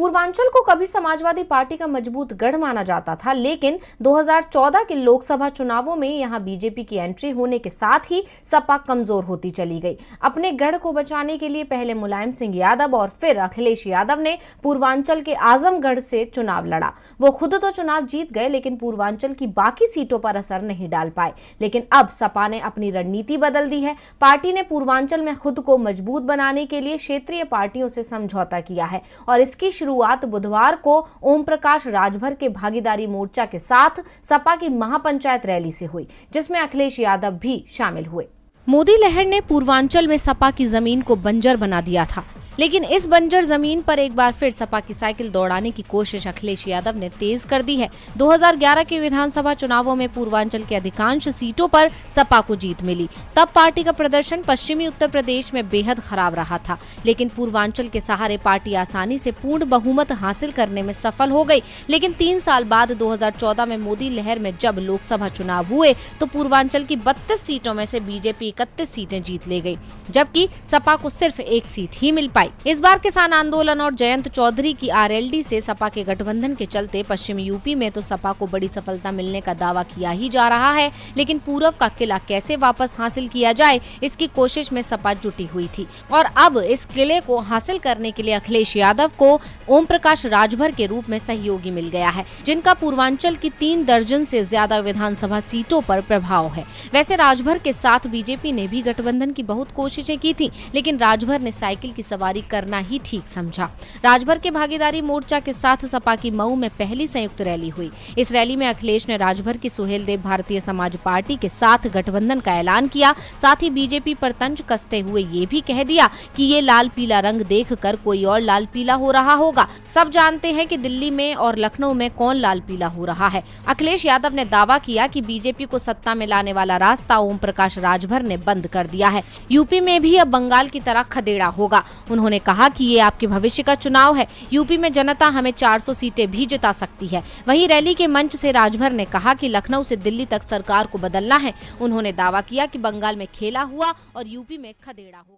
पूर्वांचल को कभी समाजवादी पार्टी का मजबूत गढ़ माना जाता था, लेकिन 2014 के लोकसभा चुनावों में यहां बीजेपी की एंट्री होने के साथ ही सपा कमजोर होती चली गई। अपने गढ़ को बचाने के लिए पहले मुलायम सिंह यादव और फिर अखिलेश यादव ने पूर्वांचल के आजमगढ़ से चुनाव लड़ा। वो खुद तो चुनाव जीत गए, लेकिन पूर्वांचल की बाकी सीटों पर असर नहीं डाल पाए। लेकिन अब सपा ने अपनी रणनीति बदल दी है। पार्टी ने पूर्वांचल में खुद को मजबूत बनाने के लिए क्षेत्रीय पार्टियों से समझौता किया है और इसकी शुरुआत बुधवार को ओम प्रकाश राजभर के भागीदारी मोर्चा के साथ सपा की महापंचायत रैली से हुई, जिसमें अखिलेश यादव भी शामिल हुए। मोदी लहर ने पूर्वांचल में सपा की जमीन को बंजर बना दिया था, लेकिन इस बंजर जमीन पर एक बार फिर सपा की साइकिल दौड़ाने की कोशिश अखिलेश यादव ने तेज कर दी है। 2011 के विधानसभा चुनावों में पूर्वांचल के अधिकांश सीटों पर सपा को जीत मिली। तब पार्टी का प्रदर्शन पश्चिमी उत्तर प्रदेश में बेहद खराब रहा था, लेकिन पूर्वांचल के सहारे पार्टी आसानी से पूर्ण बहुमत हासिल करने में सफल हो गई। लेकिन 3 साल बाद 2014 में मोदी लहर में जब लोकसभा चुनाव हुए तो पूर्वांचल की 32 सीटों में से बीजेपी 31 सीटें जीत ले गई, जबकि सपा को सिर्फ 1 सीट ही मिल पाई। इस बार किसान आंदोलन और जयंत चौधरी की आरएलडी से सपा के गठबंधन के चलते पश्चिमी यूपी में तो सपा को बड़ी सफलता मिलने का दावा किया ही जा रहा है, लेकिन पूरब का किला कैसे वापस हासिल किया जाए, इसकी कोशिश में सपा जुटी हुई थी। और अब इस किले को हासिल करने के लिए अखिलेश यादव को ओम प्रकाश राजभर के रूप में सहयोगी मिल गया है, जिनका पूर्वांचल की 3 दर्जन से ज्यादा विधानसभा सीटों पर प्रभाव है। वैसे राजभर के साथ बीजेपी ने भी गठबंधन की बहुत कोशिशें की थी, लेकिन राजभर ने साइकिल की सवारी करना ही ठीक समझा। राजभर के भागीदारी मोर्चा के साथ सपा की मऊ में पहली संयुक्त रैली हुई। इस रैली में अखिलेश ने राजभर की सुहेलदेव भारतीय समाज पार्टी के साथ गठबंधन का ऐलान किया। साथ ही बीजेपी पर तंज कसते हुए ये भी कह दिया कि ये लाल पीला रंग देखकर कोई और लाल पीला हो रहा होगा। सब जानते हैं कि दिल्ली में और लखनऊ में कौन लाल पीला हो रहा है। अखिलेश यादव ने दावा किया कि बीजेपी को सत्ता में लाने वाला रास्ता ओम प्रकाश राजभर ने बंद कर दिया है। यूपी में भी अब बंगाल की तरह खदेड़ा होगा। उन्होंने कहा कि ये आपके भविष्य का चुनाव है। यूपी में जनता हमें 400 सीटें भी जिता सकती है। वहीं रैली के मंच से राजभर ने कहा कि लखनऊ से दिल्ली तक सरकार को बदलना है। उन्होंने दावा किया कि बंगाल में खेला हुआ और यूपी में खदेड़ा होगा।